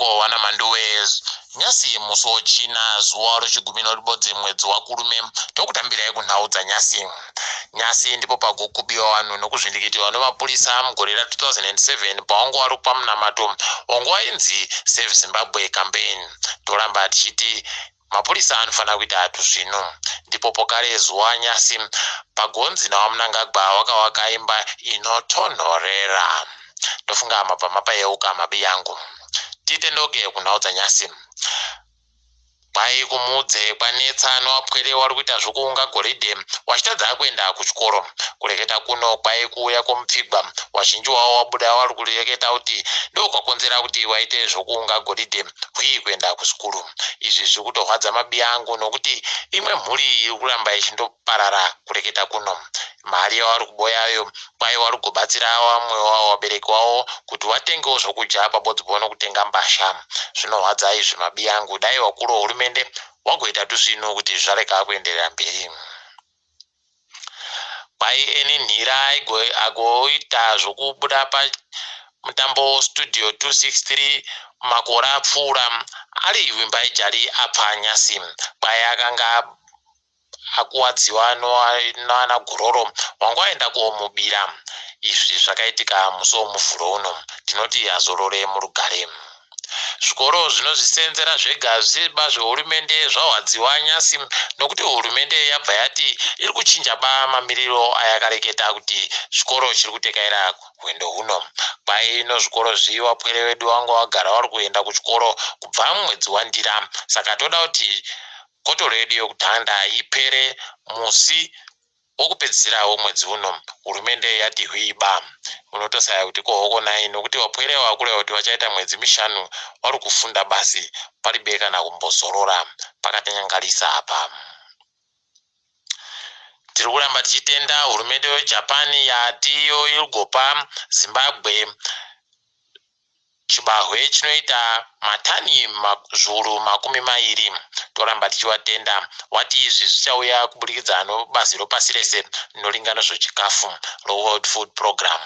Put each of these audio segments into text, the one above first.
Ndipo wana manduwezi nyasi musochina zuwa ruchigumino ribodzi mwedzi wakurume tokutambirai kunhaudza nyasi ndipo pagokubiwa vanhu nokuzvindikitiwa nemapurisa mugore ra2007 pawango wari pamunamato wango wainzi Save Zimbabwe campaign. Toramba tichiti mapurisa anofanira kuita hatu zvino. Ndipo pokare zuwa nyasi pagonzi nawamunangagwa wakawaka imba inotonhorera. Tofunga mapa yeuka mabi yangu titendoke kunhaudza nyasi. Kwai kumudze kwanetsa nowapwere wari kuita zvokuunga goridhe wachitadza kuenda kuchikoro. Kureketa kuno kwai kuuya kwomupfigwa wazhinji wavo wabuda wari kureketa kuti ndokwakonzera kuti waite zvokuunga goridhe kuenda kuchikoro. Izvi zviri kutorwadza mabi angu nokuti imwe mhuri iri kuramba ichindoparara. Kureketa kuno mari yavari kuboyayo kwai wari kubatsira vamwe vabereki vavo kuti watengewo zvokudya pabodzi pano kutenga mbasha. Zvinorwadza izvi mabi angu. Dai wakuru wehurumende wagoita zvino kuti zvareka kuenderera mberi. Kwai eni nhira agoita zvokubuda pamutambo studio 263 makore apfuura ari wimba ijari apa nyasi. Kwai akanga akuwadziwa nana gororo wangu aenda kuomubira. Izvi zvakaitika musi womuvhuro uno. Tinoti azorore murugare. Zvikoro zvinozvisenzera zvega zviba zvehurumende zvawadziwa nyasi nokuti hurumende yabva yati iri kuchinja mamiriro ayakareketa kuti zvikoro chiri kutekaira rwendo huno. Kwai zvikoro wapwere wedu wangu wagara wari kuenda kuchikoro kubva mumwedzi waNdira. Saka toda kuti koto redu yokutanda ipere musi wokupedzisira womwedzi uno. Hurumende yati hwiba. Unotosaya kuti kohokonai nokuti wapwere wakure kuti wachaita mwedzi mishanu wari kufunda basi paribe kana kumbozorora. Pakatanyangarisa apa. Tiri kuramba tichitenda hurumende yeJapan yatiyo iri kugopa Zimbabwe chibahwe chinoita matani zviuru 20. Toramba tichiwatenda. Wati izvi zvichauya kuburikidza nobazi ropasi rese rinoringana zvechikafu reWorld Food Program.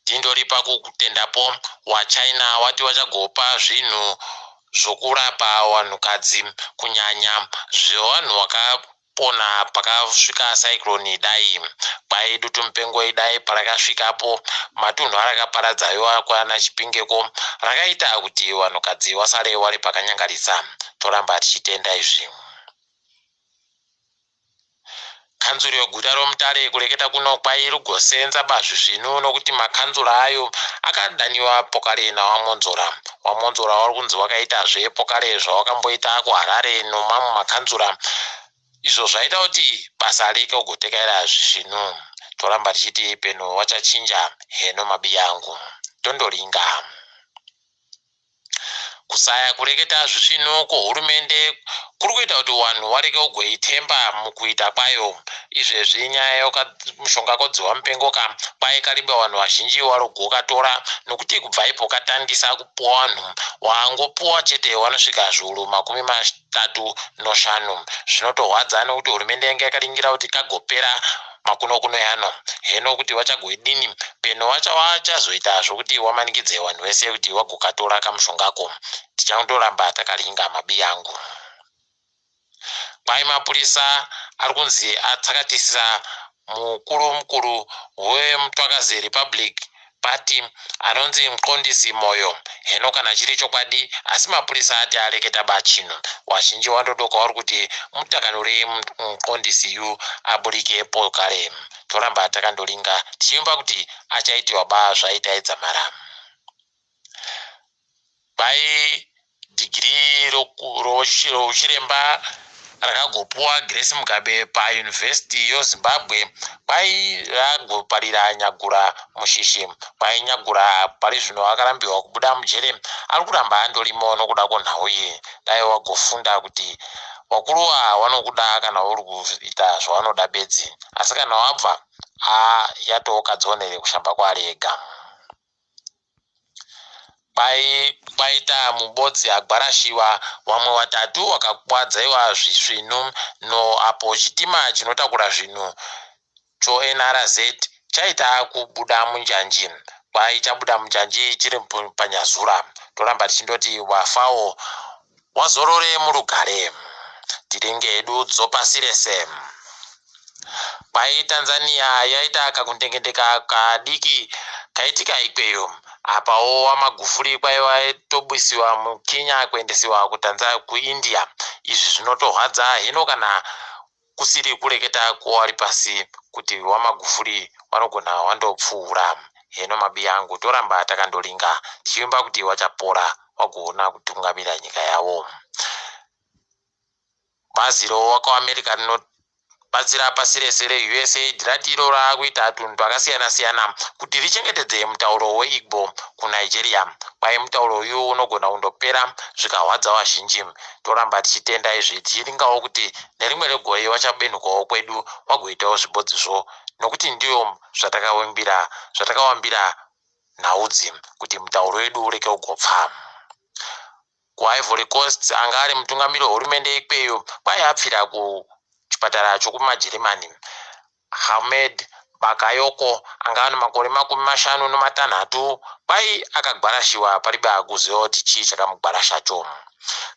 Tindori pakutendapo waChina wati wachagopa zvinhu zvokurapa vanhukadzi kunyanya zvevanhu vakapona pakasvika cyclone Idai. Kwai dutu mupengo Idai parakasvikapo matunhu arakaparadzayo kwana Chipingeko rakaita kuti vanhukadzi vasare vari pakanyangarisa. Toramba tichitenda izvi. Kanzuro yeguta roMutare kureketa kuno kwai rugosenza bazvi zvino nokuti makanzura ayo akadaniwa pokare nawamonzora. Wamonzora wari kunzi wakaita zvepokare zvawakamboita kuHarare nomamwe makanzura. Izvo zvaita kuti basa rike kugotekaira zvino. Toramba tichiti peno wachachinja heno mabi yangu. Tondoringa. Kusaya kureketa zvino kuhurumende kuri kuita kuti vanhu vareke kugoitemba mukuita kwayo. Izvezvi nyaya yomushonga kodziwa mupengoka kwai kariba vanhu vazhinji vari kugokatora nokuti kubva ipo katandisa kupuwa vanhu wangopuwa chete vanosvika zviuru 35. Zvinotorwadza nokuti hurumende yanga yakaringira kuti kagopera makuno yano. Heno kuti vachagoidini peno vachazoita zvokuti wamanikidze vanhu vese kuti wagokatora kamushongako. Tichandoramba takaringa mabi yangu. Kwai mapurisa ari kunzi atsakatisira mukuru weMutwakazi Republic Party anonzi Muqondisi Moyo. Heno kana chiri chokwadi asi mapurisa ati areketa bachino. Wazhinji wandodoka wari kuti mutakanure Muqondisi yu aburikepo kare. Toramba takandoringa tichimba kuti achaitiwa zvaitaedza mara. Kwai digiri rochiremba rakagopuwa Grace Mugabe paUniversity yoZimbabwe kwai ragoparira Nyagura Mushishi. Kwai Nyagura pari zvino akarambiwa kubuda mujere ari kuramba andorimo nokuda kwenhau iyi. Dai wagofunda kuti wakuruwa vanokuda kana uri kuita zvavanoda bedzi. Asi kana wabva yatokadzionere kushamba kwari ega. Kwaita mubodzi agwarashiwa vamwe vatatu vakakuvadzaiwa zvino apo chitima chinotakura zvinhu choNRZ chaita kubuda munjanji. kwai chabuda munjanji chiri panyazura toramba tichindoti wafawo wazorore murugare tirenge edu dzopasirese. Kwai Tanzania yaita kakundengendeka kadiki kaitika ikweyo apawo Magufuli kwai waitobwisiwa muKenya kuendesiwa kuIndia. Izvi zvinotorwadza hino kana kusiri kureketa kuwari pasi kuti Magufuli wanogona wandopfuura. Hino mabi yangu toramba takandolinga tichimba kuti wachapora wagoona kutungamira nyika yawo. Bazi wakaAmerica rinobatsira pasi rese reUSAID ratiro raakuita tunhu akasiyana-siyana kuti richengetedze mutauro weIgbo kuNigeria. Kwai mutauro uyu unogona kundopera zvikahwadza vazhinji. Toramba tichitenda izvi tichiringawo kuti nerimwe regore wachabenukawo kwedu wagoitawo zvibodzizvo nokuti ndiyo zvatakawambira nhaudzi kuti mutauro wedu ureke kugopfa. KuIvory Coast anga ari mutungamiri wehurumende ikweyo kwai apfira kuchipatara chokumaJerimani. Ahmed Bakayoko anga ane makore 56 kwai akagwarashiwa paribe akuziva kuti chii chakamugwarashacho.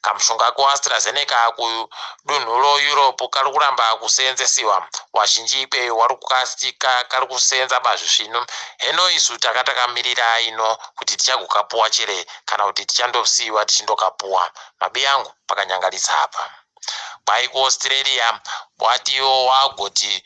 Kamushonga kuAstraZeneca kudunhu Europe kari kuramba kuseenzesiwa. Wazhinji ikweyo wari kukasika kari kuseenza bazvi zvino. Heno isu takatamirira ino kuti tichagokapuwa chere kana kuti tichandosiyiwa tichindokapuwa. Mabi yangu pakanyangaritsa apa. Kwai kuAustralia watiwo wagoti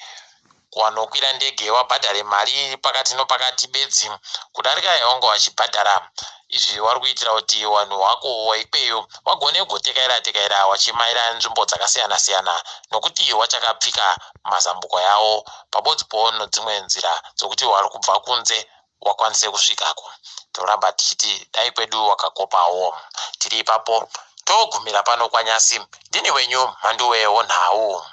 wanokwira ndege wabhadhare mari pakati nopakati bedzi kudarika yaunga wachibhadhara. Izvi wari kuitira kuti wanhu wako waikweyo wagone kugotekaira wachimaira nzvimbo dzakasiyana-siyana nokuti wachakapfika mazambuko yawo pabodzipo nedzimwe nzira dzokuti wari kubva kunze wakwanise kusvikako. Toramba tichiti dai kwedu wakakopawo. Tiri ipapo togumira pano kwaNyasi. Ndini wenyu Mhanduwe Onhau.